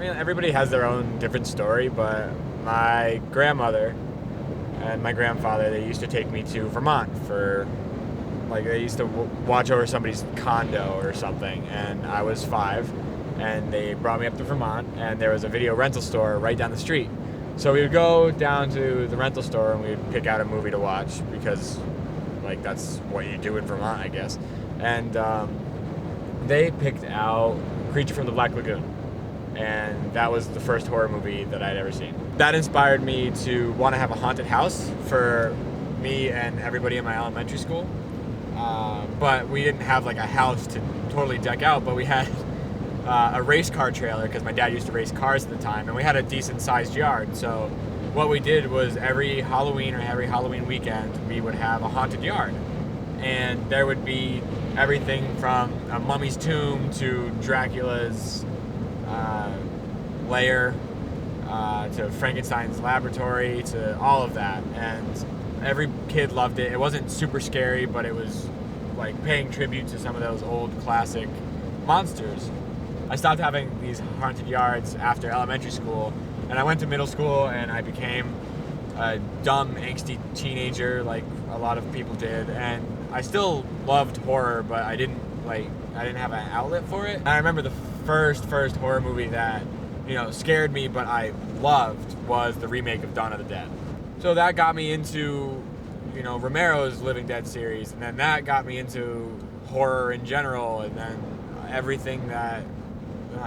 mean, everybody has their own different story, but my grandmother and my grandfather, they used to take me to Vermont for, like, they used to watch over somebody's condo or something, and I was 5, and they brought me up to Vermont, and there was a video rental store right down the street. So we would go down to the rental store and we would pick out a movie to watch because, like, that's what you do in Vermont, I guess. And they picked out Creature from the Black Lagoon, and that was the first horror movie that I'd ever seen. That inspired me to want to have a haunted house for me and everybody in my elementary school. But we didn't have like a house to totally deck out, but we had a race car trailer because my dad used to race cars at the time, and we had a decent sized yard. So what we did was every Halloween or every Halloween weekend we would have a haunted yard, and there would be everything from a mummy's tomb to Dracula's lair to Frankenstein's laboratory to all of that, and every kid loved it. It wasn't super scary, but it was like paying tribute to some of those old classic monsters. I stopped having these haunted yards after elementary school, and I went to middle school and I became a dumb, angsty teenager like a lot of people did, and I still loved horror, but I didn't have an outlet for it. And I remember the first horror movie that, scared me but I loved was the remake of Dawn of the Dead. So that got me into, Romero's Living Dead series, and then that got me into horror in general, and then everything that,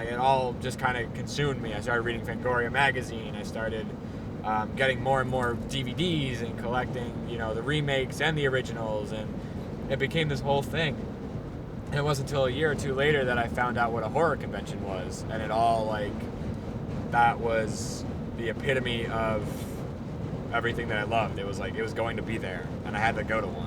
it all just kind of consumed me. I started reading Fangoria magazine. I started getting more and more DVDs and collecting, the remakes and the originals, and it became this whole thing. And it wasn't until a year or two later that I found out what a horror convention was, and it all, that was the epitome of everything that I loved. It was like, it was going to be there, and I had to go to one.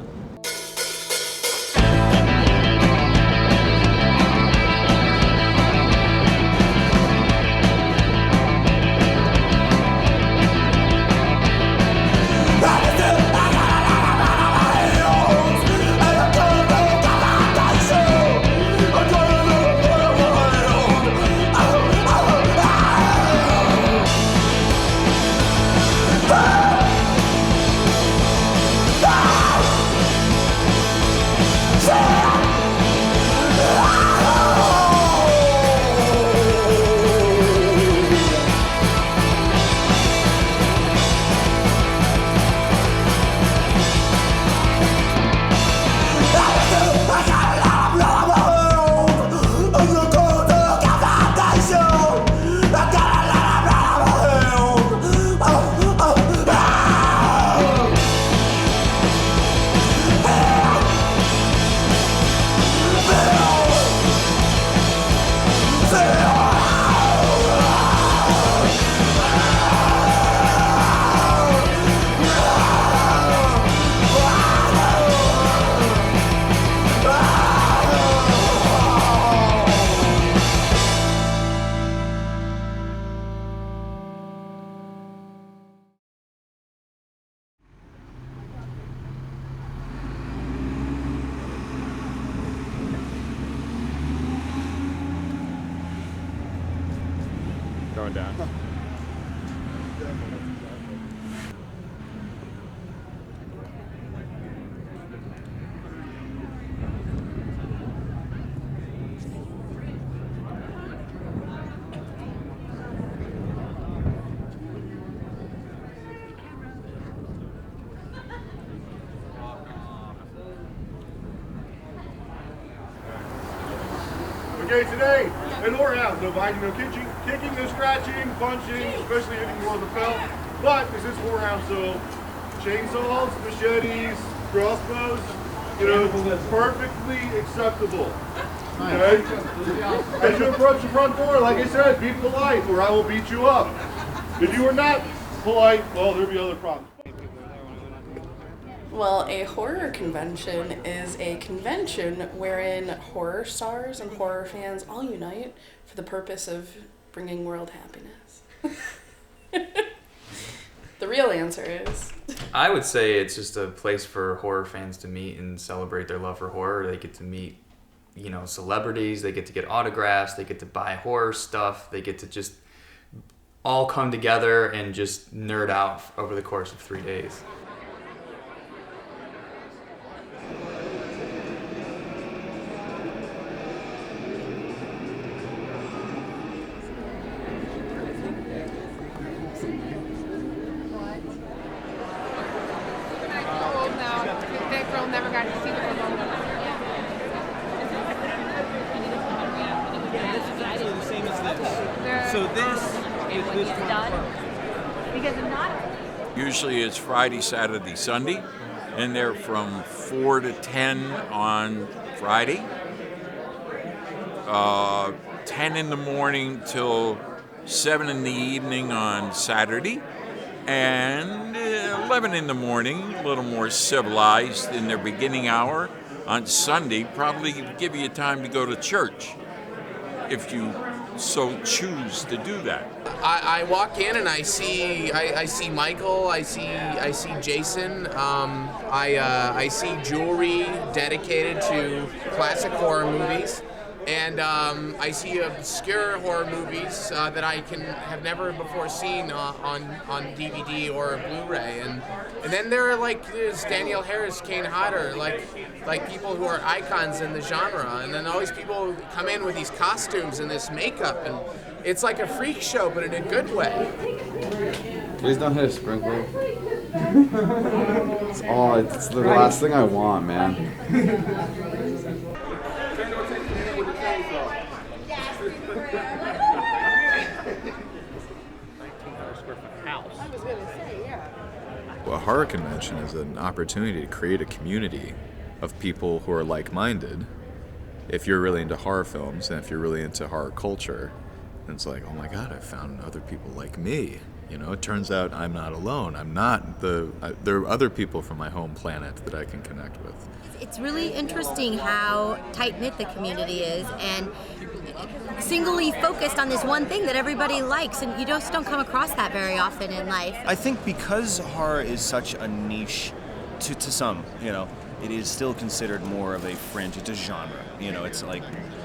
Going down. Okay, today in horror house, no biting, no kicking, no scratching, punching, especially hitting more with a belt. But this is horror house, so chainsaws, machetes, crossbows, perfectly acceptable. Okay? As you approach the front door, like I said, be polite or I will beat you up. If you are not polite, well, there'll be other problems. Well, a horror convention is a convention wherein horror stars and horror fans all unite for the purpose of bringing world happiness. The real answer is... I would say it's just a place for horror fans to meet and celebrate their love for horror. They get to meet, celebrities, they get to get autographs, they get to buy horror stuff, they get to just all come together and just nerd out over the course of 3 days. Usually it's Friday, Saturday, Sunday, and they're from 4 to 10 on Friday, 10 in the morning till 7 in the evening on Saturday, and 11 in the morning, a little more civilized in their beginning hour on Sunday, probably give you time to go to church if you so choose to do that. I walk in and I see Michael, I see Jason, I see jewelry dedicated to classic horror movies, and I see obscure horror movies that I have never before seen on DVD or Blu-ray, and then there are there's Danielle Harris, Kane Hodder, like people who are icons in the genre, and then all these people come in with these costumes and this makeup, and it's like a freak show, but in a good way. Please don't hit a sprinkler. It's the last thing I want, man. A horror convention is an opportunity to create a community of people who are like-minded. If you're really into horror films and if you're really into horror culture, then it's like, oh my God, I found other people like me. You know, it turns out I'm not alone. There are other people from my home planet that I can connect with. It's really interesting how tight-knit the community is and singly focused on this one thing that everybody likes, and you just don't come across that very often in life. I think because horror is such a niche to some, it is still considered more of a fringe. It's a genre. It's like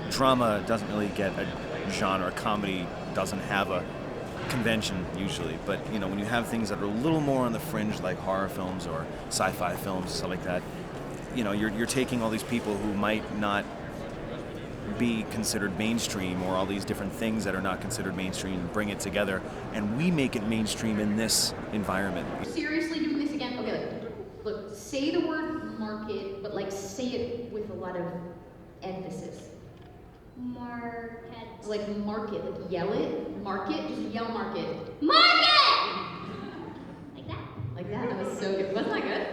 drama doesn't really get a genre. Comedy doesn't have a convention usually, but when you have things that are a little more on the fringe, like horror films or sci-fi films, stuff like that, you're taking all these people who might not be considered mainstream, or all these different things that are not considered mainstream, and bring it together, and we make it mainstream in this environment. Seriously doing this again? Okay, look, say the word market, but say it with a lot of emphasis. Market. Like market, yell it. Market, just yell market. Market! Like that? Like that, that was so good. Wasn't that good?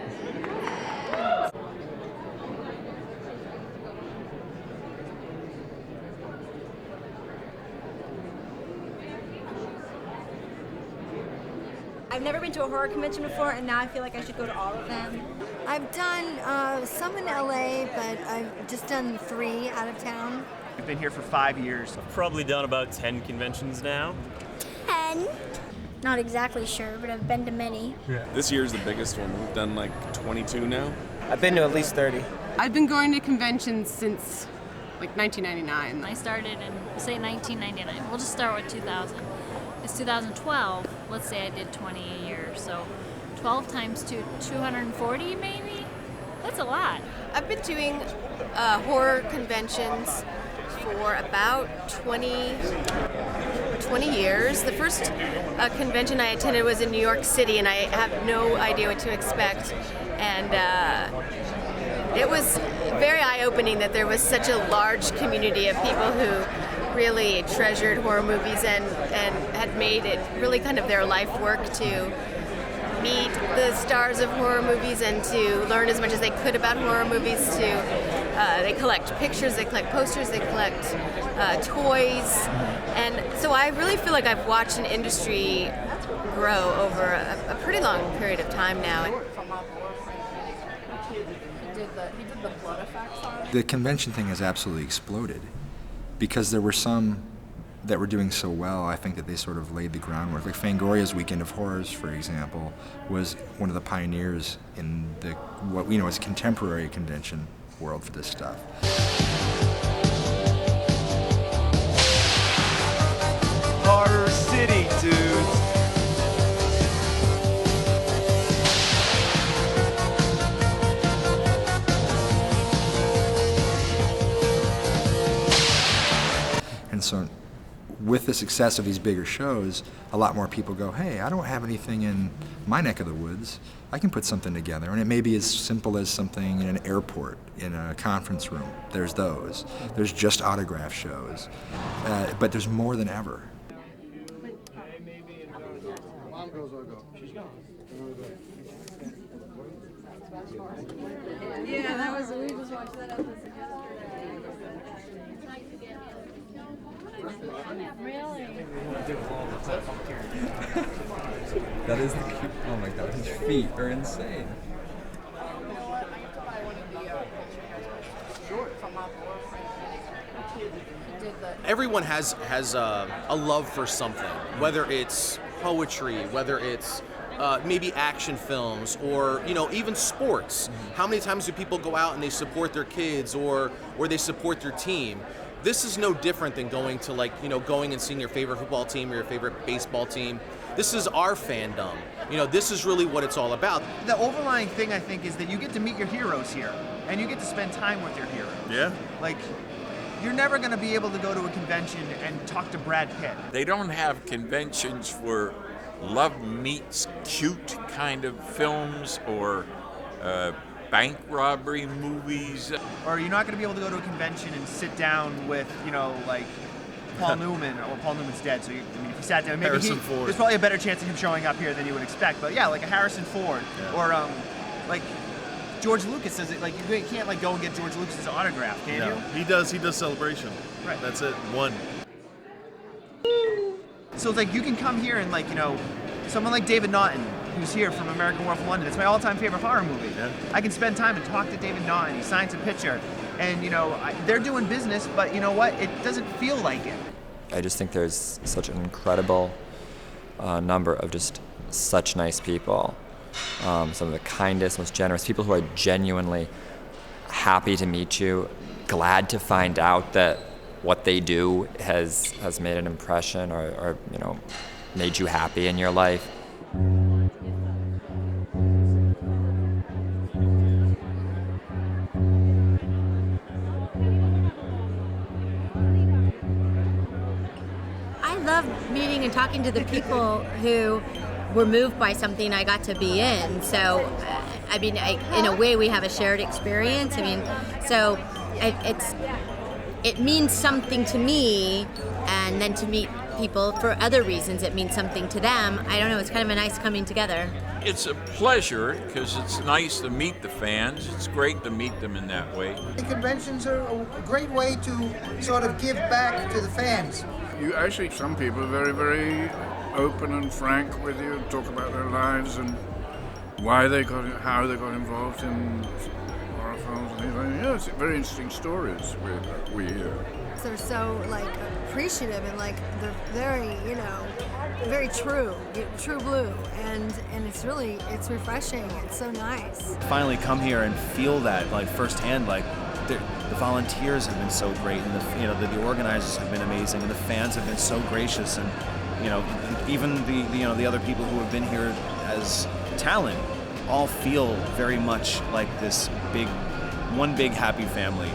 I've never been to a horror convention before, and now I feel like I should go to all of them. I've done some in LA, but I've just done 3 out of town. I've been here for 5 years. I've probably done about 10 conventions now. 10? Not exactly sure, but I've been to many. Yeah. This year's the biggest one. We've done 22 now. I've been to at least 30. I've been going to conventions since 1999. I started in, say, 1999. We'll just start with 2000. It's 2012. Let's say I did 20 a year, so 12 times 2, 240 maybe? That's a lot. I've been doing horror conventions for about 20 years. The first convention I attended was in New York City, and I have no idea what to expect. And it was very eye-opening that there was such a large community of people who really treasured horror movies and had made it really kind of their life work to meet the stars of horror movies and to learn as much as they could about horror movies. They collect pictures, they collect posters, they collect toys, and so I really feel like I've watched an industry grow over a pretty long period of time now. The convention thing has absolutely exploded because there were some that were doing so well. I think that they sort of laid the groundwork. Like Fangoria's Weekend of Horrors, for example, was one of the pioneers in the what we know as contemporary convention world for this stuff. Horror City, dude. with the success of these bigger shows, a lot more people go, hey, I don't have anything in my neck of the woods. I can put something together. And it may be as simple as something in an airport, in a conference room. There's those. There's just autograph shows. But there's more than ever. Yeah, that was, we just watched that episode. Really? That is the cute. Oh my god, his feet are insane. Everyone has a love for something, whether it's poetry, whether it's maybe action films, or even sports. How many times do people go out and they support their kids or they support their team? This is no different than going to going and seeing your favorite football team or your favorite baseball team. This is our fandom. This is really what it's all about. The overlying thing, I think, is that you get to meet your heroes here, and you get to spend time with your heroes. Yeah. Like, you're never going to be able to go to a convention and talk to Brad Pitt. They don't have conventions for love meets cute kind of films or bank robbery movies. Or you're not going to be able to go to a convention and sit down with, Paul Newman. Well, Paul Newman's dead, so if you sat down, maybe Harrison Ford. There's probably a better chance of him showing up here than you would expect. But yeah, like a Harrison Ford, or George Lucas does it. Like you can't go and get George Lucas's autograph, can No, you? he does Celebration. Right. That's it. One. So it's like you can come here and someone like David Naughton, who's here from American Werewolf in London. It's my all-time favorite horror movie. Yeah. I can spend time and talk to David Naughton. He signs a picture, and they're doing business, but you know what? It doesn't feel like it. I just think there's such an incredible number of just such nice people. Some of the kindest, most generous people who are genuinely happy to meet you, glad to find out that what they do has made an impression or made you happy in your life. I love meeting and talking to the people who were moved by something I got to be in. So, in a way, we have a shared experience. It means something to me, and then to meet people for other reasons, it means something to them. I don't know, it's kind of a nice coming together. It's a pleasure because it's nice to meet the fans. It's great to meet them in that way. The conventions are a great way to sort of give back to the fans. Some people are very, very open and frank with you, talk about their lives and how they got involved in horror films and things like that. Yeah, it's very interesting stories we hear. They're so appreciative and they're very very true blue, and it's refreshing. It's so nice. Finally come here and feel that firsthand. The volunteers have been so great, and the organizers have been amazing, and the fans have been so gracious, and even the other people who have been here as talent all feel very much like this one big happy family.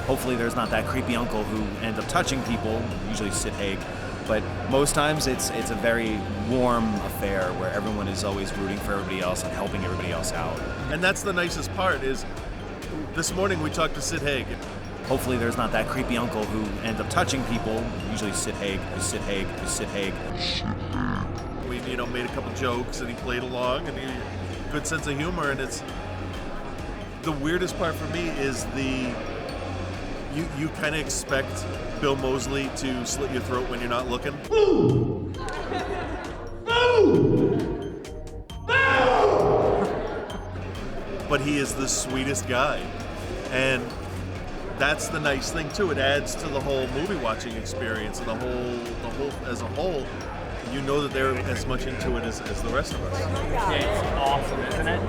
Hopefully there's not that creepy uncle who ends up touching people, usually Sid Haig, but most times it's a very warm affair where everyone is always rooting for everybody else and helping everybody else out. And that's the nicest part is this morning we talked to Sid Haig. Hopefully there's not that creepy uncle who ends up touching people, usually Sid Haig. We made a couple jokes and he played along and he good sense of humor, and it's the weirdest part for me is you kind of expect Bill Moseley to slit your throat when you're not looking. Boo! Boo! But he is the sweetest guy, and that's the nice thing too. It adds to the whole movie watching experience, and the whole as a whole. You know that they're as much into it as the rest of us. It's awesome, isn't it?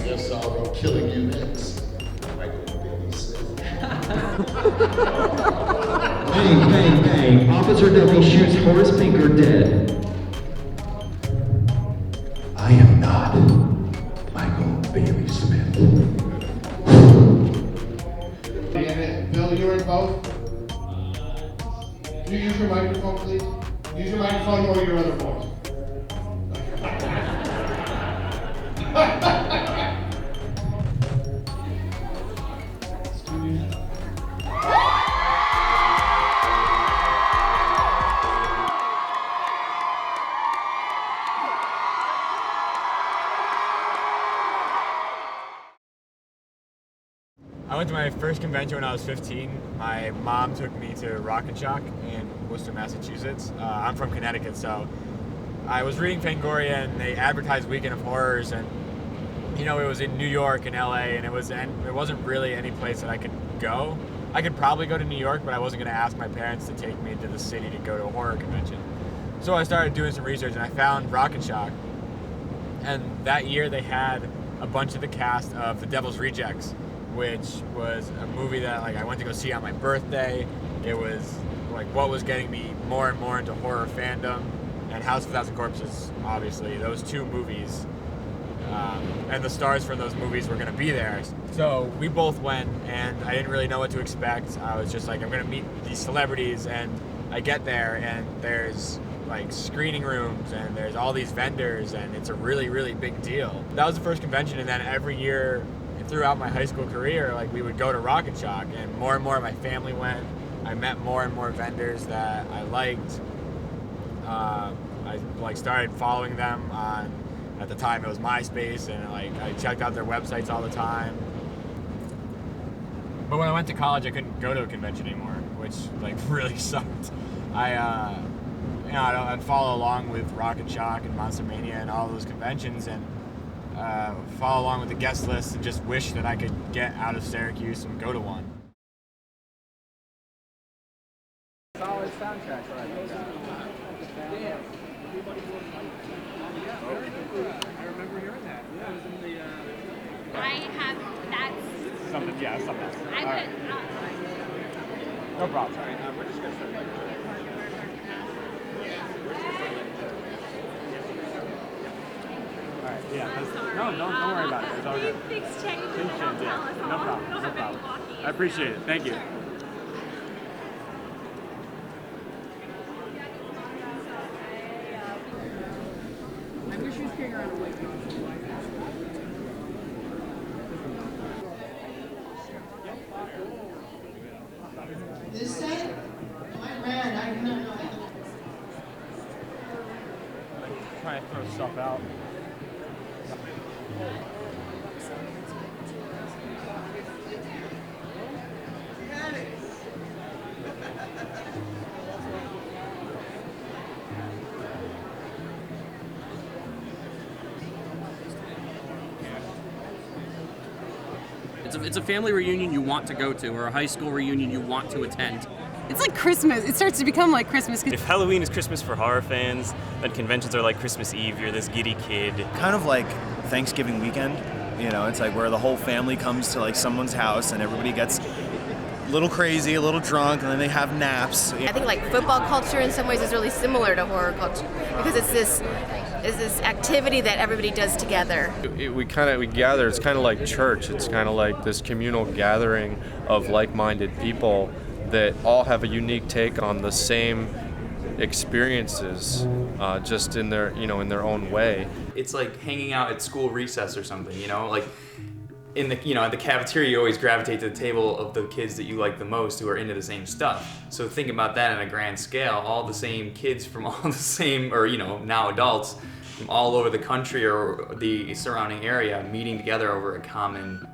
Yes, I'll be killing you next. I go babysit. Monster Devil shoots Horace Pinker dead. I am not Michael Bailey Smith. Bill, you're in both. Can you use your microphone, please? Use your microphone or your other voice. I went to my first convention when I was 15. My mom took me to Rock and Shock in Worcester, Massachusetts. I'm from Connecticut, so I was reading Fangoria and they advertised Weekend of Horrors, and you know, it was in New York and LA, and there wasn't really any place that I could go. I could probably go to New York, but I wasn't going to ask my parents to take me into the city to go to a horror convention. So I started doing some research and I found Rock and Shock. And that year they had a bunch of the cast of The Devil's Rejects, which was a movie that like I went to go see on my birthday. It was like what was getting me more and more into horror fandom, and House of a Thousand Corpses, obviously. Those two movies, and the stars from those movies were going to be there. So we both went, and I didn't really know what to expect. I was just like, I'm going to meet these celebrities, and I get there, and there's like screening rooms, and there's all these vendors, and it's a really, really big deal. That was the first convention, and then every year throughout my high school career, like we would go to Rock and Shock, and more of my family went. I met more and more vendors that I liked. I like started following them on, at the time it was MySpace, and like I checked out their websites all the time. But when I went to college, I couldn't go to a convention anymore, which like really sucked. I'd follow along with Rock and Shock and Monster-mania and all those conventions, and follow along with the guest list, and just wish that I could get out of Syracuse and go to one. Solid soundtrack, right? Damn. I remember hearing that. Yeah, it was in the. I have that's something. Yeah, something. I All put. right. No problem. Sorry. We're just gonna start. Alright, yeah. No, don't worry about it. It's all good. Things change. Yeah. No problem. No problem. I appreciate it. Thank you. I wish you was carrying around a white paper. This set? My man, I cannot. Trying to throw stuff out. It's a family reunion you want to go to, or a high school reunion you want to attend. It's like Christmas. It starts to become like Christmas. If Halloween is Christmas for horror fans, then conventions are like Christmas Eve. You're this giddy kid. Kind of like Thanksgiving weekend, you know, it's like where the whole family comes to like someone's house and everybody gets a little crazy, a little drunk, and then they have naps. I think like football culture in some ways is really similar to horror culture because it's this activity that everybody does together. We gather. It's kind of like church. It's kind of like this communal gathering of like-minded people that all have a unique take on the same experiences, just in their own way. It's like hanging out at school recess or something, you know, like in the, at the cafeteria, you always gravitate to the table of the kids that you like the most who are into the same stuff. So think about that on a grand scale, all the same kids from all the same, or, now adults from all over the country or the surrounding area meeting together over a common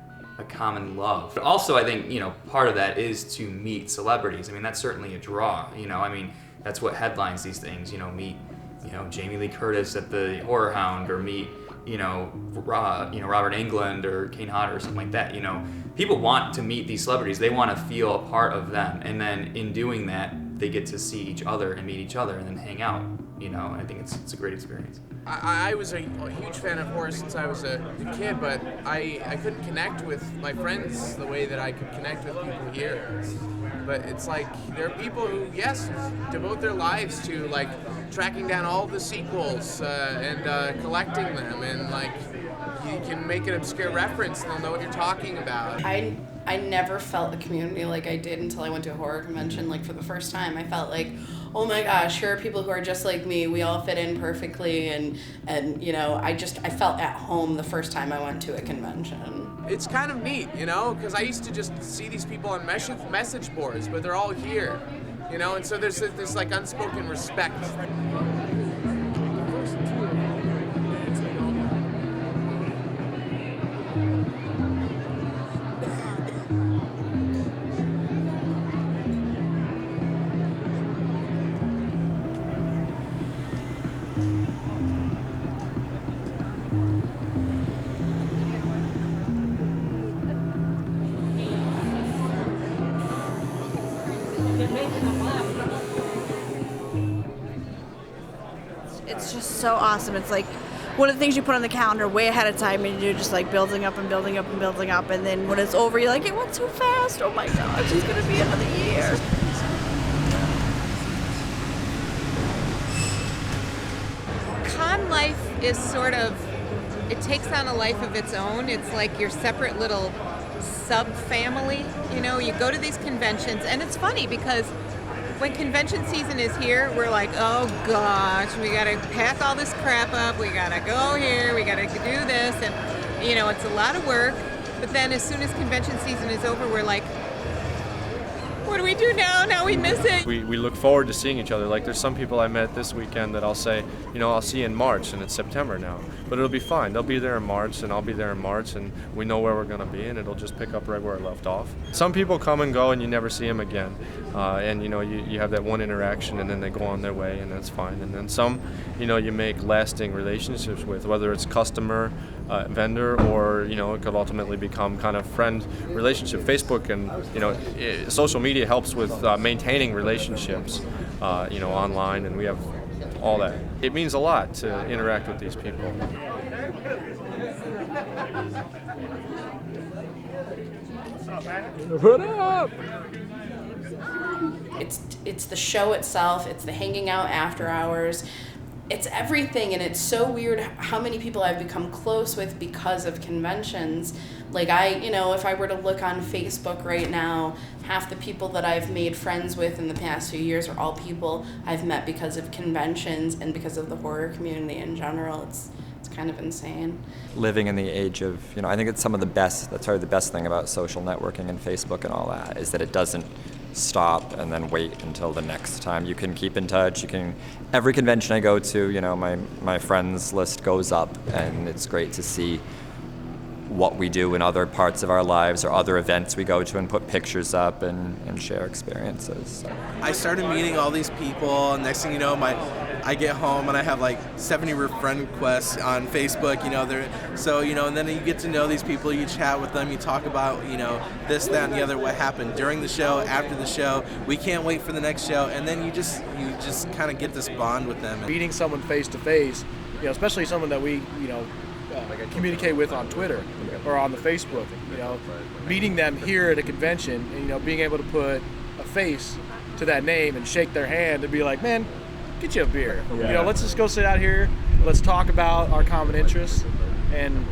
love. But also, I think, part of that is to meet celebrities. I mean, that's certainly a draw, that's what headlines these things, meet, Jamie Lee Curtis at the Horror Hound, or meet, Robert Englund or Kane Hodder or something like that. People want to meet these celebrities. They want to feel a part of them, and then in doing that, they get to see each other and meet each other and then hang out. And I think it's a great experience. I was a huge fan of horror since I was a kid, but I couldn't connect with my friends the way that I could connect with people here. But it's like there are people who, yes, devote their lives to like tracking down all the sequels and collecting them, and like you can make an obscure reference and they'll know what you're talking about. I never felt a community like I did until I went to a horror convention. Like for the first time, I felt like, oh my gosh, here are people who are just like me. We all fit in perfectly, and you know, I felt at home the first time I went to a convention. It's kind of neat, you know, because I used to just see these people on message boards, but they're all here, you know, and so there's this like unspoken respect. It's just so awesome. It's like one of the things you put on the calendar way ahead of time, and you're just like building up and building up and building up, and then when it's over, you're like, it went too fast. Oh my gosh, it's gonna be another year. Con life is sort of, it takes on a life of its own. It's like your separate little sub-family. You know, you go to these conventions, and it's funny because when convention season is here, we're like, oh gosh, we gotta pack all this crap up, we gotta go here, we gotta do this, and you know, it's a lot of work. But then as soon as convention season is over, we're like, what do we do now? Now we miss it. We look forward to seeing each other. Like there's some people I met this weekend that I'll say, you know, I'll see you in March, and it's September now. But it'll be fine. They'll be there in March, and I'll be there in March, and we know where we're going to be, and it'll just pick up right where it left off. Some people come and go, and you never see them again. And, you know, you have that one interaction, and then they go on their way, and that's fine. And then some, you know, you make lasting relationships with, whether it's customer, vendor, or, you know, it could ultimately become kind of friend relationship. Facebook and, you know, social media helps with maintaining relationships, you know, online, and we have all that. It means a lot to interact with these people. Put up! It's the show itself, it's the hanging out after hours, it's everything, and it's so weird how many people I've become close with because of conventions. Like you know, if I were to look on Facebook right now, half the people that I've made friends with in the past few years are all people I've met because of conventions and because of the horror community in general. It's kind of insane. Living in the age of, you know, I think it's some of the best, that's probably the best thing about social networking and Facebook and all that, is that it doesn't stop and then wait until the next time. You can keep in touch. You can, every convention I go to, you know, my friends list goes up, and it's great to see what we do in other parts of our lives or other events we go to and put pictures up and share experiences. I started meeting all these people, and next thing you know, I get home and I have like 70 friend requests on Facebook, you know, so, you know, and then you get to know these people, you chat with them, you talk about, you know, this, that, and the other, what happened during the show, after the show, we can't wait for the next show, and then you just kind of get this bond with them. Meeting someone face to face, you know, especially someone that we, you know, communicate with on Twitter or on the Facebook, you know, meeting them here at a convention and, you know, being able to put a face to that name and shake their hand and be like, man, get you a beer. Yeah. You know, let's just go sit out here, let's talk about our common interests. And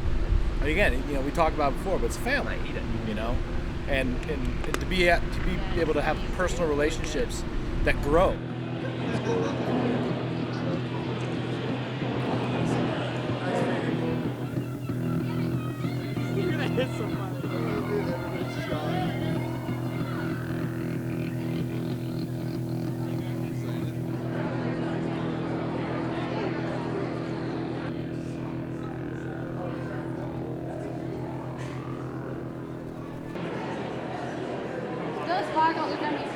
again, you know, we talked about it before, but it's family, you know, and to be able to have personal relationships that grow. Hit somebody. Those sparkles are going to be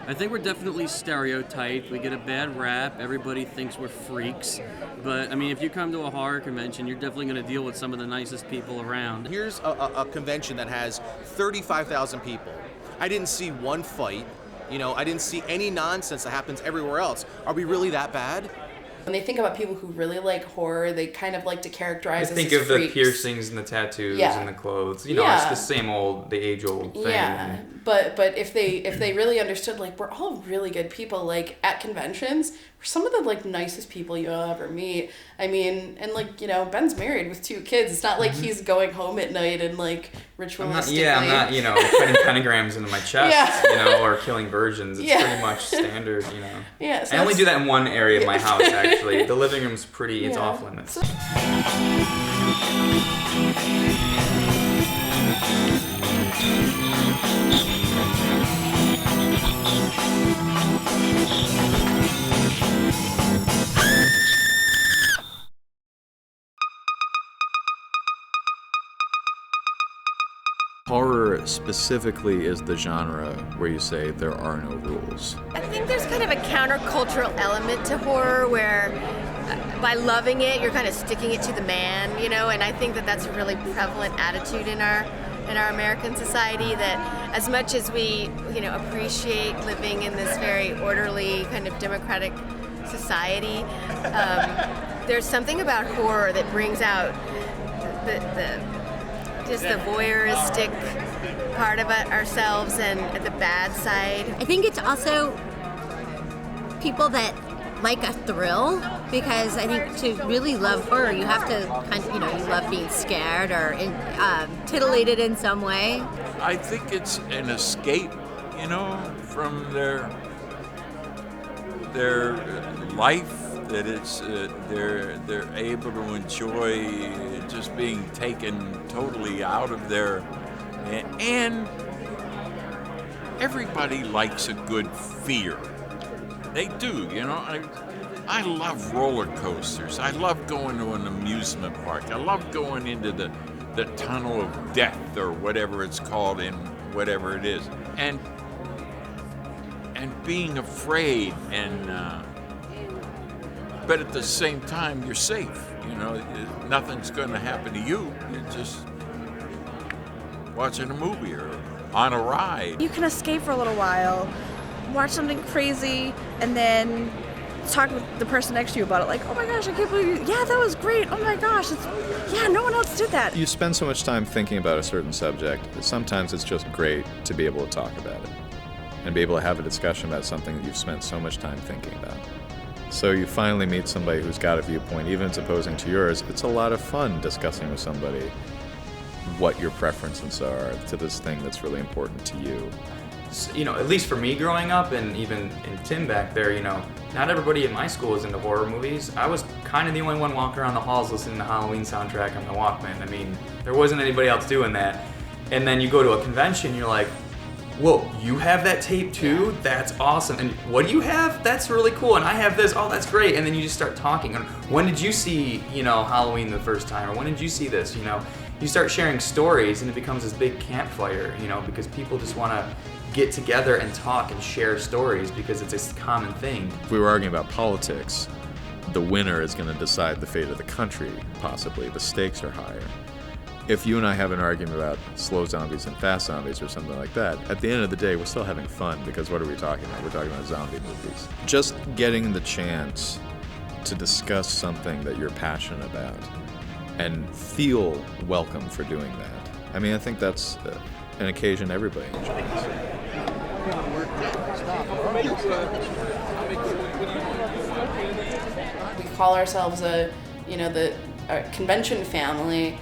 I think we're definitely stereotyped. We get a bad rap. Everybody thinks we're freaks. But, I mean, if you come to a horror convention, you're definitely going to deal with some of the nicest people around. Here's a convention that has 35,000 people. I didn't see one fight. You know, I didn't see any nonsense that happens everywhere else. Are we really that bad? When they think about people who really like horror, they kind of like to characterize us think as of freaks. the piercings and the tattoos Yeah. and the clothes. You know, Yeah. it's the same old, the age-old thing. Yeah, but if they really understood, like, we're all really good people. Like, at conventions, we're some of the like nicest people you'll ever meet. I mean, and like, you know, Ben's married with 2 kids. It's not like he's going home at night and like ritualistically. I'm not, you know, putting pentagrams into my chest, Yeah. you know, or killing virgins. It's pretty much standard, you know. Yeah, so I only that's- do that in one area of my house, actually. The living room's pretty, it's Yeah. off limits. Horror specifically is the genre where you say there are no rules. I think there's kind of a countercultural element to horror where by loving it, you're kind of sticking it to the man, you know, and I think that that's a really prevalent attitude in our American society, that as much as we, you know, appreciate living in this very orderly kind of democratic society, there's something about horror that brings out just the voyeuristic part of it ourselves and the bad side. I think it's also people that like a thrill, because I think to really love horror, you have to kind of, you know, you love being scared or titillated in some way. I think it's an escape, you know, from their life, that it's they're able to enjoy just being taken totally out of their, and everybody likes a good fear. They do, you know. I love roller coasters. I love going to an amusement park. I love going into the tunnel of death or whatever it's called in whatever it is, and being afraid but at the same time, you're safe. You know, nothing's going to happen to you. You're just watching a movie or on a ride. You can escape for a little while, watch something crazy, and then talk with the person next to you about it. Like, oh my gosh, I can't believe you. Yeah, that was great. Oh my gosh, no one else did that. You spend so much time thinking about a certain subject that sometimes it's just great to be able to talk about it and be able to have a discussion about something that you've spent so much time thinking about. So you finally meet somebody who's got a viewpoint, even if it's opposing to yours. It's a lot of fun discussing with somebody what your preferences are to this thing that's really important to you. You know, at least for me growing up, and even in Tim back there, you know, not everybody in my school is into horror movies. I was kind of the only one walking around the halls listening to the Halloween soundtrack on my Walkman. I mean, there wasn't anybody else doing that. And then you go to a convention, you're like, whoa, you have that tape too? That's awesome. And what do you have? That's really cool. And I have this. Oh, that's great. And then you just start talking. And when did you see, you know, Halloween the first time? Or when did you see this? You know, you start sharing stories and it becomes this big campfire, you know, because people just want to get together and talk and share stories because it's a common thing. If we were arguing about politics, the winner is going to decide the fate of the country, possibly. The stakes are higher. If you and I have an argument about slow zombies and fast zombies or something like that, at the end of the day, we're still having fun, because what are we talking about? We're talking about zombie movies. Just getting the chance to discuss something that you're passionate about and feel welcome for doing that. I mean, I think that's an occasion everybody enjoys. We call ourselves a convention family,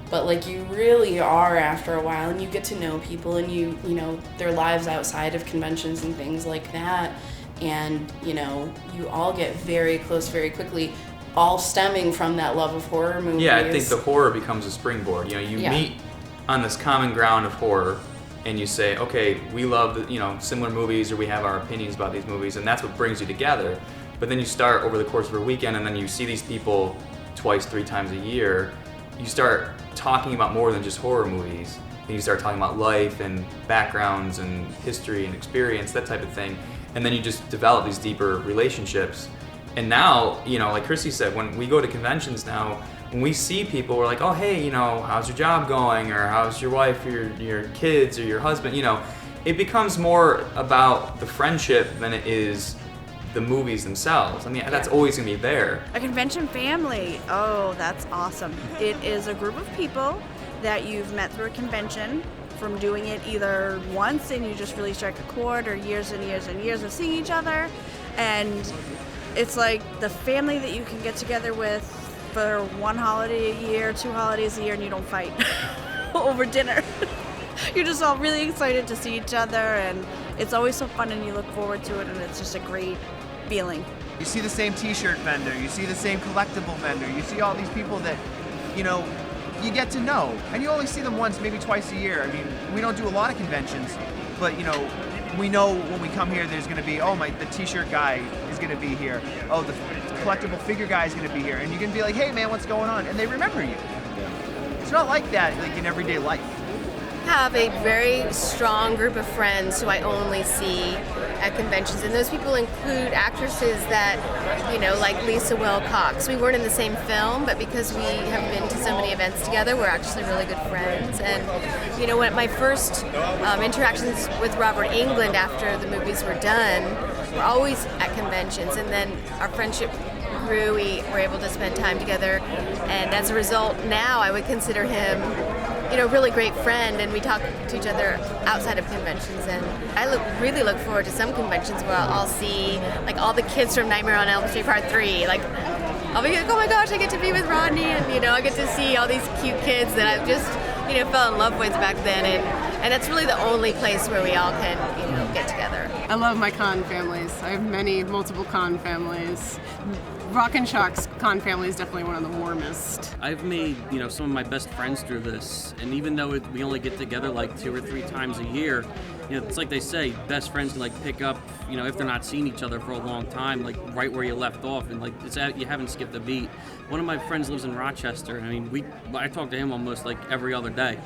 but like you really are after a while, and you get to know people, and you know their lives outside of conventions and things like that, and you know you all get very close very quickly, all stemming from that love of horror movies. Yeah, I think the horror becomes a springboard. You know, you meet on this common ground of horror, and you say, okay, we love, you know, similar movies, or we have our opinions about these movies, and that's what brings you together. But then you start over the course of a weekend, and then you see these people twice, 3 times a year. You start talking about more than just horror movies. And you start talking about life and backgrounds and history and experience, that type of thing. And then you just develop these deeper relationships. And now, you know, like Chrissy said, when we go to conventions now, when we see people, we're like, oh, hey, you know, how's your job going? Or how's your wife, or your kids, or your husband? You know, it becomes more about the friendship than it is the movies themselves. I mean, that's always gonna be there. A convention family. Oh, that's awesome. It is a group of people that you've met through a convention, from doing it either once and you just really strike a chord, or years and years and years of seeing each other. And it's like the family that you can get together with for one holiday a year, 2 holidays a year, and you don't fight over dinner. You're just all really excited to see each other, and it's always so fun, and you look forward to it, and it's just a great feeling. You see the same t-shirt vendor, you see the same collectible vendor, you see all these people that, you know, you get to know, and you only see them once, maybe twice a year. I mean, we don't do a lot of conventions, but you know, we know when we come here there's going to be, the t-shirt guy is going to be here, the collectible figure guy is going to be here, and you can be like, hey man, what's going on? And they remember you. It's not like that like in everyday life. I have a very strong group of friends who I only see at conventions, and those people include actresses that, like Lisa Wilcox. We weren't in the same film, but because we have been to so many events together, we're actually really good friends. And when my first interactions with Robert Englund after the movies were done were always at conventions, and then our friendship grew. We were able to spend time together, and as a result, now I would consider him a really great friend, and we talk to each other outside of conventions. And I really look forward to some conventions where I'll see like all the kids from Nightmare on Elm Street Part 3. Like, I'll be like, oh my gosh, I get to be with Rodney, and I get to see all these cute kids that I just fell in love with back then, and that's really the only place where we all can get together. I love my con families. I have multiple con families. Rock and Shock's con family is definitely one of the warmest. I've made, some of my best friends through this, and even though we only get together like 2 or 3 times a year, it's like they say, best friends can like pick up, if they're not seeing each other for a long time, like right where you left off, and like you haven't skipped a beat. One of my friends lives in Rochester. I mean, I talk to him almost like every other day.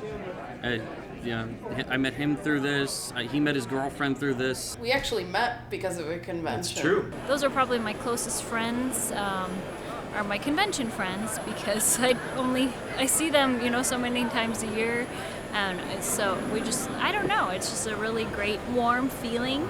I met him through this. He met his girlfriend through this. We actually met because of a convention. That's true. Those are probably my closest friends, are my convention friends, because I see them, so many times a year, and so I don't know, it's just a really great warm feeling.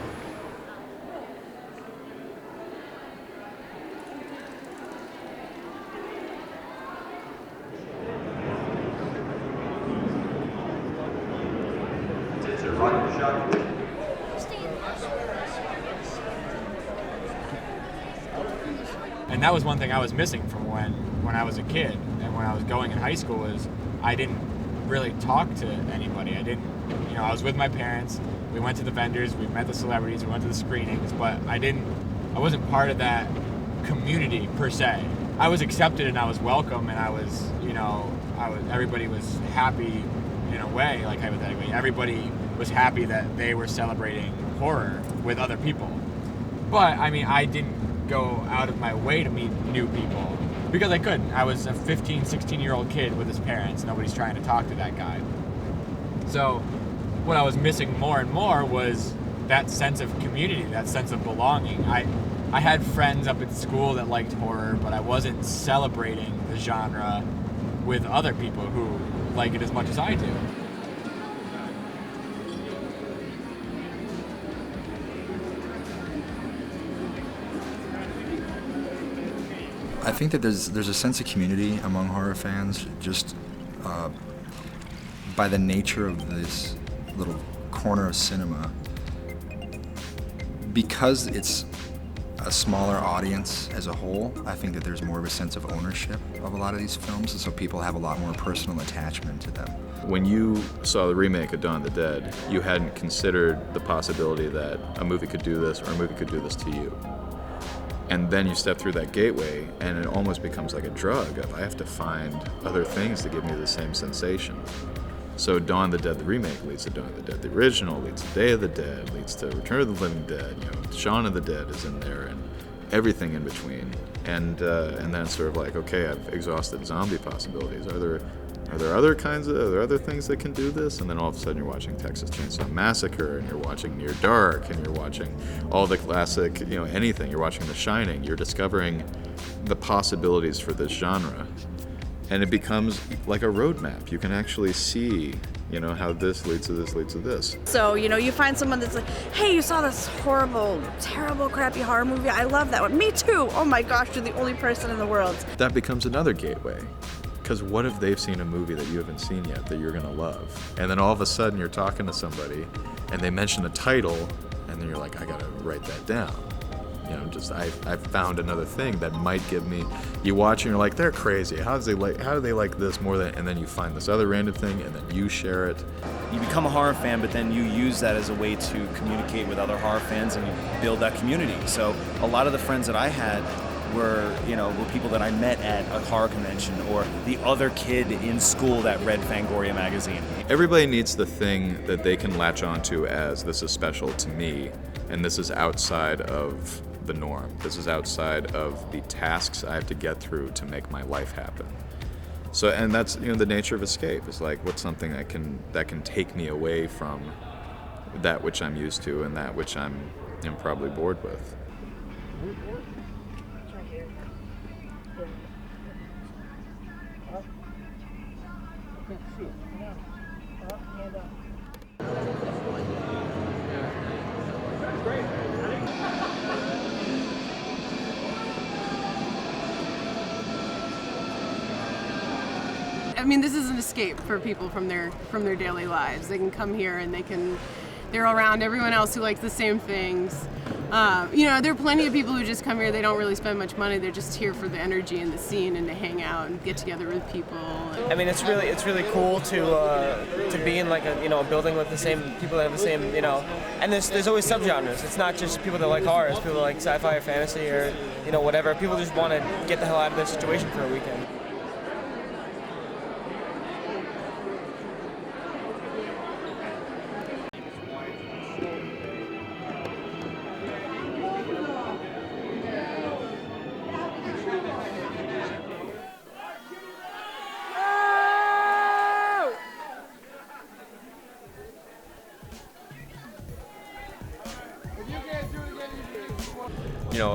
And that was one thing I was missing from when I was a kid and when I was going in high school, is I didn't really talk to anybody. I was with my parents, we went to the vendors, we met the celebrities, we went to the screenings, but I wasn't part of that community per se. I was accepted and I was welcome, and everybody was happy in a way, like hypothetically. Everybody was happy that they were celebrating horror with other people. But I didn't go out of my way to meet new people because I couldn't. I was a 15, 16-year-old kid with his parents. Nobody's trying to talk to that guy. So what I was missing more and more was that sense of community, that sense of belonging. I had friends up at school that liked horror, but I wasn't celebrating the genre with other people who like it as much as I do. I think that there's a sense of community among horror fans just by the nature of this little corner of cinema. Because it's a smaller audience as a whole, I think that there's more of a sense of ownership of a lot of these films, and so people have a lot more personal attachment to them. When you saw the remake of Dawn of the Dead, you hadn't considered the possibility that a movie could do this or a movie could do this to you. And then you step through that gateway, and it almost becomes like a drug of I have to find other things to give me the same sensation. So Dawn of the Dead, the remake, leads to Dawn of the Dead. The original leads to Day of the Dead, leads to Return of the Living Dead. Shaun of the Dead is in there, and everything in between. And then it's sort of like, okay, I've exhausted zombie possibilities. Are there other things that can do this? And then all of a sudden you're watching Texas Chainsaw Massacre, and you're watching Near Dark, and you're watching all the classic, anything. You're watching The Shining. You're discovering the possibilities for this genre. And it becomes like a roadmap. You can actually see You know, how this leads to this leads to this. So, you know, you find someone that's like, hey, you saw this horrible, terrible, crappy horror movie. I love that one. Me too. Oh my gosh, you're the only person in the world. That becomes another gateway. Because what if they've seen a movie that you haven't seen yet that you're going to love? And then all of a sudden you're talking to somebody and they mention a title and then you're like, I got to write that down. You know, just I've found another thing that might give me. You watch and you're like, they're crazy. How do they like this more than? And then you find this other random thing, and then you share it. You become a horror fan, but then you use that as a way to communicate with other horror fans and build that community. So a lot of the friends that I had were people that I met at a horror convention, or the other kid in school that read Fangoria magazine. Everybody needs the thing that they can latch onto as this is special to me, and this is outside of the norm. This is outside of the tasks I have to get through to make my life happen. So, and that's, you know, the nature of escape is like, what's something that can take me away from that which I'm used to and that which I'm probably bored with. I mean, this is an escape for people from their daily lives. They can come here and they're around everyone else who likes the same things. There are plenty of people who just come here. They don't really spend much money. They're just here for the energy and the scene and to hang out and get together with people. I mean, it's really cool to be in like a building with the same people that have the same and there's always subgenres. It's not just people that like horror. It's people that like sci-fi or fantasy or whatever. People just want to get the hell out of their situation for a weekend.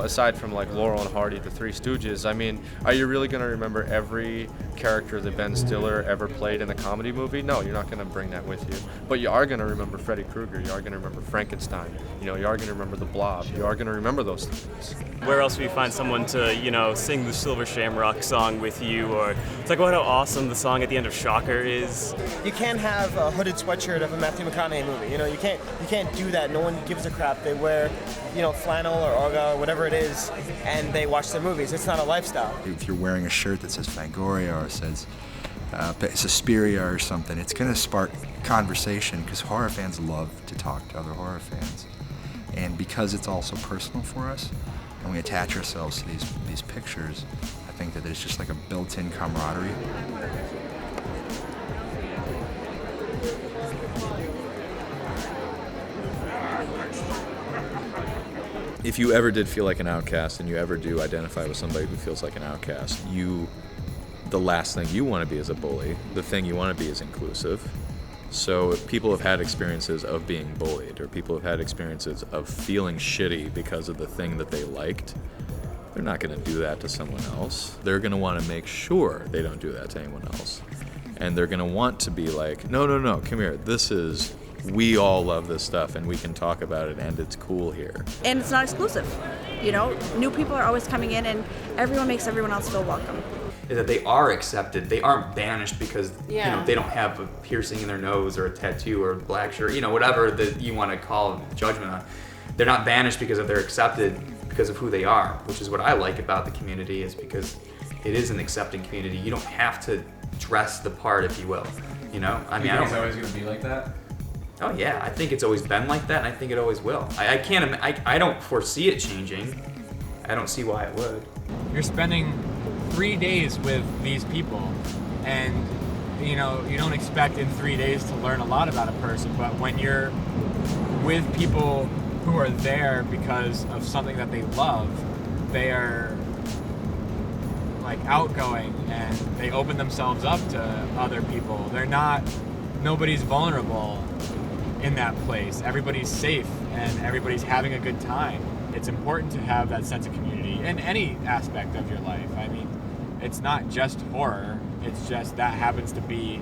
Aside from like Laurel and Hardy, the Three Stooges, I mean, are you really going to remember every character that Ben Stiller ever played in a comedy movie? No, you're not going to bring that with you. But you are going to remember Freddy Krueger. You are going to remember Frankenstein. You are going to remember The Blob. You are going to remember those things. Where else will you find someone to, sing the Silver Shamrock song with you, or talk about how awesome the song at the end of Shocker is? You can't have a hooded sweatshirt of a Matthew McConaughey movie. You can't do that. No one gives a crap. They wear, flannel or Argyle or whatever it is, and they watch their movies. It's not a lifestyle. If you're wearing a shirt that says Fangoria or says Suspiria or something, it's going to spark conversation because horror fans love to talk to other horror fans. And because it's also personal for us, and we attach ourselves to these pictures, I think that there's just like a built-in camaraderie. If you ever did feel like an outcast and you ever do identify with somebody who feels like an outcast, the last thing you want to be is a bully. The thing you want to be is inclusive. So if people have had experiences of being bullied, or people have had experiences of feeling shitty because of the thing that they liked, they're not going to do that to someone else. They're going to want to make sure they don't do that to anyone else. And they're going to want to be like, no, come here. We all love this stuff and we can talk about it and it's cool here. And it's not exclusive. New people are always coming in and everyone makes everyone else feel welcome. Is that they are accepted. They aren't banished because they don't have a piercing in their nose or a tattoo or a black shirt, whatever that you want to call judgment on. They're not banished because they're accepted because of who they are, which is what I like about the community, is because it is an accepting community. You don't have to dress the part, if you will. I mean, I don't. It's always going to be like that. Oh yeah, I think it's always been like that, and I think it always will. I don't foresee it changing. I don't see why it would. You're spending 3 days with these people, and you don't expect in 3 days to learn a lot about a person, but when you're with people who are there because of something that they love, they are like outgoing and they open themselves up to other people. Nobody's vulnerable in that place. Everybody's safe and everybody's having a good time. It's important to have that sense of community in any aspect of your life. I mean, it's not just horror, it's just that happens to be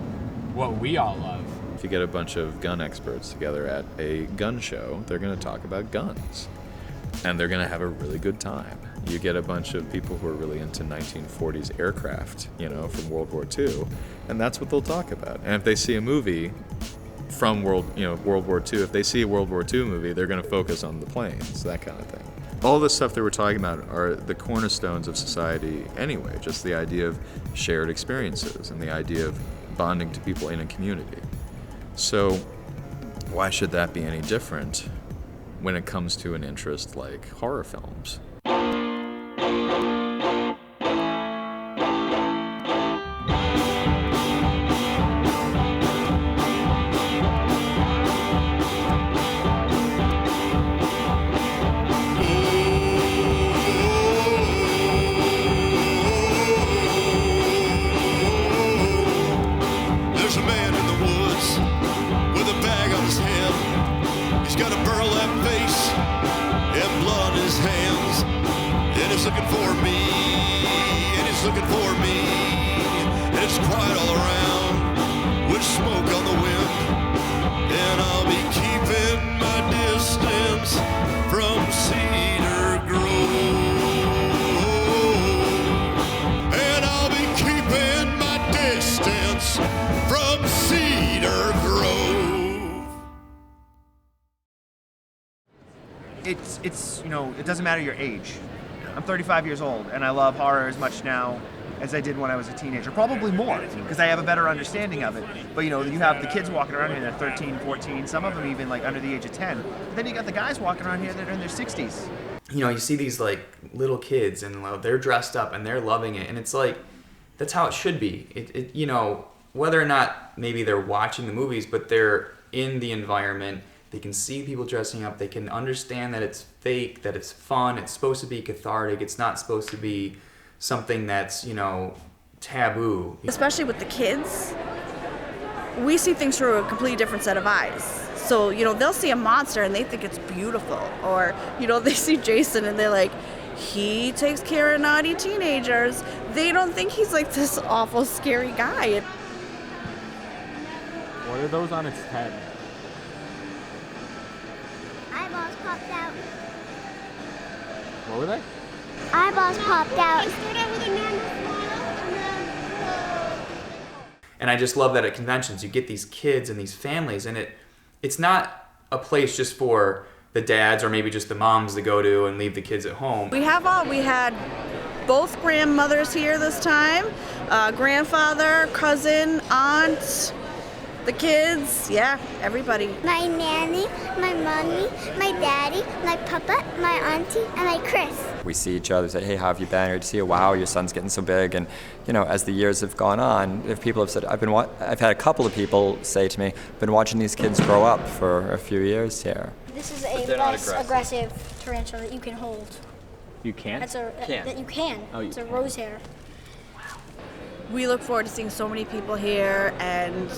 what we all love. If you get a bunch of gun experts together at a gun show, they're going to talk about guns. And they're going to have a really good time. You get a bunch of people who are really into 1940s aircraft, from World War II, and that's what they'll talk about. And if they see a movie from World War II, if they see a World War II movie, they're going to focus on the planes, that kind of thing. All the stuff that we're talking about are the cornerstones of society anyway, just the idea of shared experiences and the idea of bonding to people in a community. So why should that be any different when it comes to an interest like horror films? There's a man in the woods with a bag on his head. He's got a burlap face and blood on his hands. And he's looking for me, and he's looking for me. And it's quiet all around with smoke on the wind. And I'll be keeping my distance from Cedar Grove. And I'll be keeping my distance from Cedar Grove. It's it doesn't matter your age. I'm 35 years old, and I love horror as much now as I did when I was a teenager. Probably more, because I have a better understanding of it. But you have the kids walking around here that are 13, 14, some of them even like under the age of 10. But then you got the guys walking around here that are in their 60s. You see these like little kids and they're dressed up and they're loving it, and it's like that's how it should be. Whether or not maybe they're watching the movies, but they're in the environment. They can see people dressing up. They can understand that it's fake, that it's fun. It's supposed to be cathartic. It's not supposed to be something that's, taboo. Especially with the kids, we see things through a completely different set of eyes. So, they'll see a monster and they think it's beautiful. Or, they see Jason and they're like, he takes care of naughty teenagers. They don't think he's like this awful, scary guy. What are those on its head? Eyeballs popped out. What were they? Eyeballs popped out. And I just love that at conventions you get these kids and these families, and it's not a place just for the dads or maybe just the moms to go to and leave the kids at home. We had both grandmothers here this time, grandfather, cousin, aunt, the kids, everybody. My nanny, my mommy, my daddy, my papa, my auntie, and my Chris. We see each other, say, hey, how have you been? Or to see, wow, your son's getting so big. And, as the years have gone on, if people have said, I've had a couple of people say to me, been watching these kids grow up for a few years here. This is a less aggressive tarantula that you can hold. You can? That you can. Oh, it's a rose hair. We look forward to seeing so many people here, and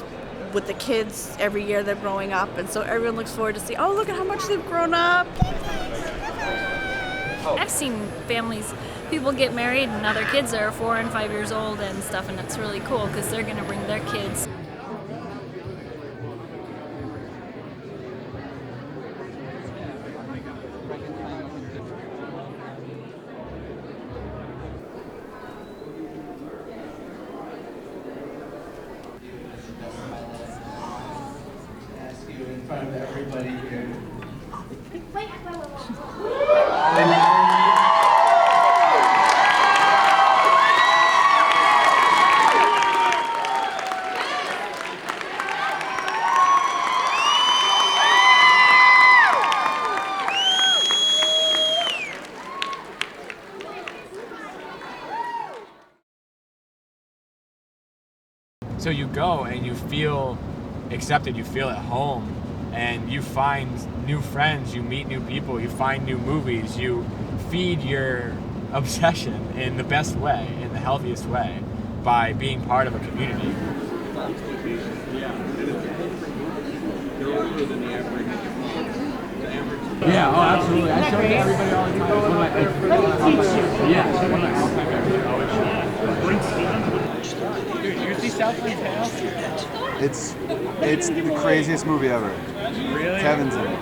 with the kids every year they're growing up, and so everyone looks forward to see, oh, look at how much they've grown up. I've seen people get married and now their kids are 4 and 5 years old and stuff, and that's really cool because they're going to bring their kids. In front of everybody here. So you go and you feel accepted, you feel at home, and you find new friends, you meet new people, you find new movies, you feed your obsession in the best way, in the healthiest way, by being part of a community. Yeah, oh, absolutely. I show it to everybody all the time. It's one of my all-time favorites. Dude, you see Southland Tale? It's the craziest movie ever. Really? Kevin's in it.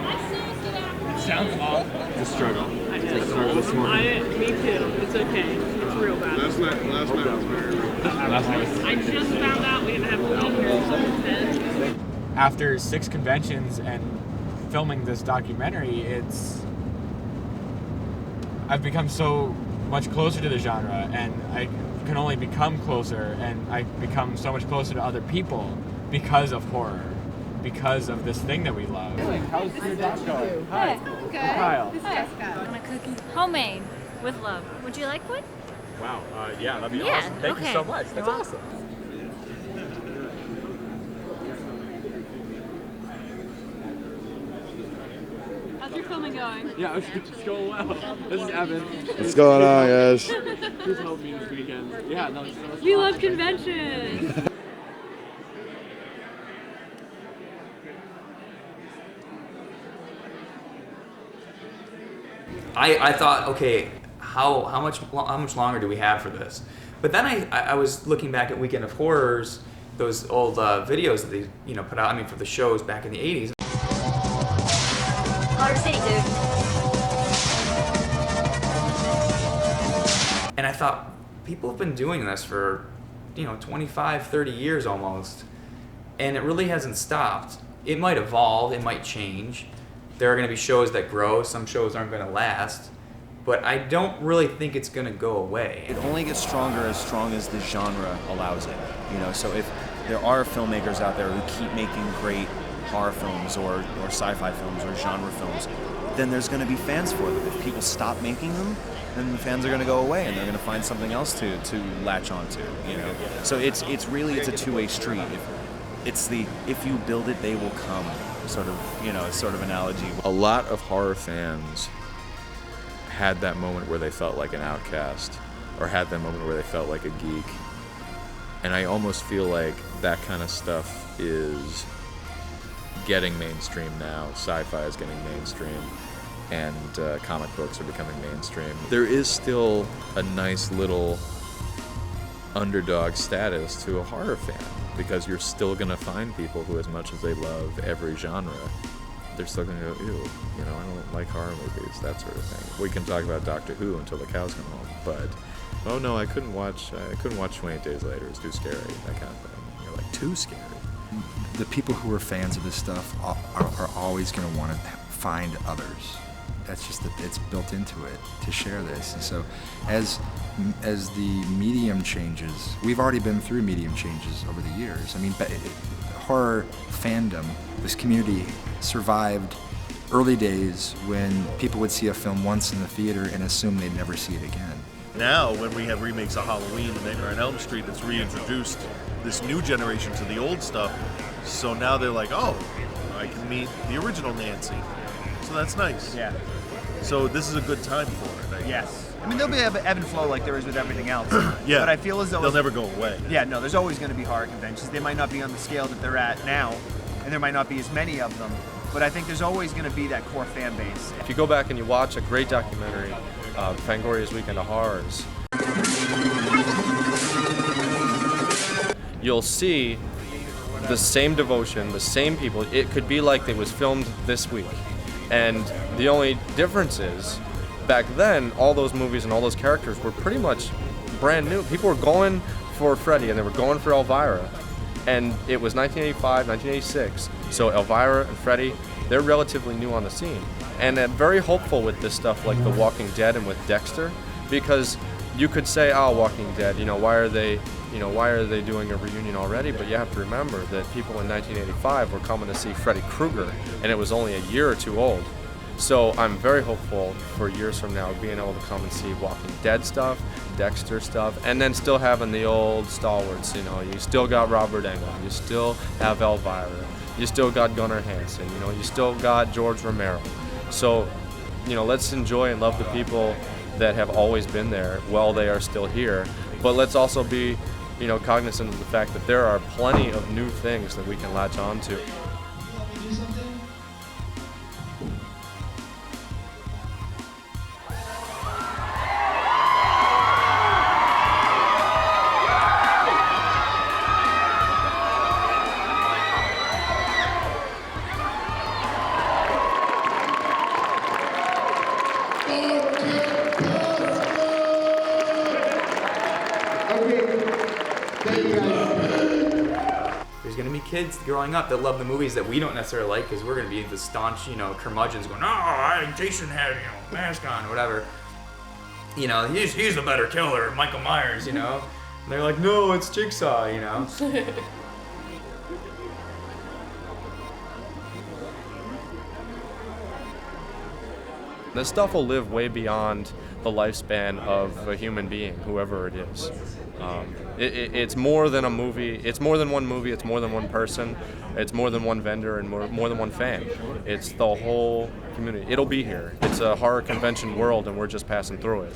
It sounds awesome. It's a struggle. I It's a struggle this morning. me too. It's okay. It's real bad. Last night was very rough. I just found out we didn't have to be here until 10. After 6 conventions and filming this documentary, I've become so much closer to the genre, and I can only become closer, and I become so much closer to other people because of horror, because of this thing that we love. How's your dog going? Hi. Good. Kyle. This is Jessica. I'm a cookie. Homemade, with love. Would you like one? Wow, yeah, that'd be Yeah, awesome. Thank you okay. so much. That's You're awesome. How's your filming going? Yeah, it's going well. This is Evan. What's going on, guys? Who's helping me this weekend? Yeah, no, it's We love conventions. I thought, okay, how much longer do we have for this? But then I was looking back at Weekend of Horrors, those old videos that they put out. I mean, for the shows back in the '80s. Motor City, dude. And I thought, people have been doing this for 25, 30 years almost, and it really hasn't stopped. It might evolve, it might change. There are going to be shows that grow, some shows aren't going to last, but I don't really think it's going to go away. It only gets stronger as strong as the genre allows it. So if there are filmmakers out there who keep making great horror films or sci-fi films or genre films, then there's going to be fans for them. If people stop making them, then the fans are going to go away and they're going to find something else to latch onto. So it's a two-way street. If you build it, they will come. Sort of analogy. A lot of horror fans had that moment where they felt like an outcast, or had that moment where they felt like a geek. And I almost feel like that kind of stuff is getting mainstream now. Sci-fi is getting mainstream, and comic books are becoming mainstream. There is still a nice little underdog status to a horror fan, because you're still going to find people who, as much as they love every genre, they're still going to go, ew, I don't like horror movies, that sort of thing. We can talk about Doctor Who until the cows come home, but, oh no, I couldn't watch 28 Days Later, it's too scary, that kind of thing. You're like, too scary. The people who are fans of this stuff are always going to want to find others. That's just it's built into it to share this. And so as the medium changes, we've already been through medium changes over the years. I mean, horror fandom, this community survived early days when people would see a film once in the theater and assume they'd never see it again. Now, when we have remakes of Halloween and Nightmare on Elm Street, it's reintroduced this new generation to the old stuff. So now they're like, oh, I can meet the original Nancy. So that's nice. Yeah. So this is a good time for it. Yes. I mean, there'll be ebb and flow like there is with everything else. Yeah. But I feel as though they'll never go away. Yeah, no, there's always going to be horror conventions. They might not be on the scale that they're at now, and there might not be as many of them. But I think there's always going to be that core fan base. If you go back and you watch a great documentary, Fangoria's Weekend of Horrors, you'll see the same devotion, the same people. It could be like it was filmed this week. And the only difference is, back then, all those movies and all those characters were pretty much brand new. People were going for Freddy and they were going for Elvira. And it was 1985, 1986. So Elvira and Freddy, they're relatively new on the scene. And I'm very hopeful with this stuff like The Walking Dead and with Dexter, because you could say, oh, Walking Dead, why are they doing a reunion already? But you have to remember that people in 1985 were coming to see Freddy Krueger, and it was only a year or two old. So I'm very hopeful for years from now being able to come and see Walking Dead stuff, Dexter stuff, and then still having the old stalwarts. You still got Robert Englund, you still have Elvira, you still got Gunnar Hansen, you still got George Romero. So, let's enjoy and love the people that have always been there while they are still here. But let's also be, cognizant of the fact that there are plenty of new things that we can latch on to. kids growing up that love the movies that we don't necessarily like because we're going to be the staunch, curmudgeons going, oh, Jason had, mask on, or whatever. He's the better killer, Michael Myers, And they're like, no, it's Jigsaw, This stuff will live way beyond the lifespan of a human being, whoever it is. It's more than a movie. It's more than one movie. It's more than one person. It's more than one vendor and more than one fan. It's the whole community. It'll be here. It's a horror convention world, and we're just passing through it.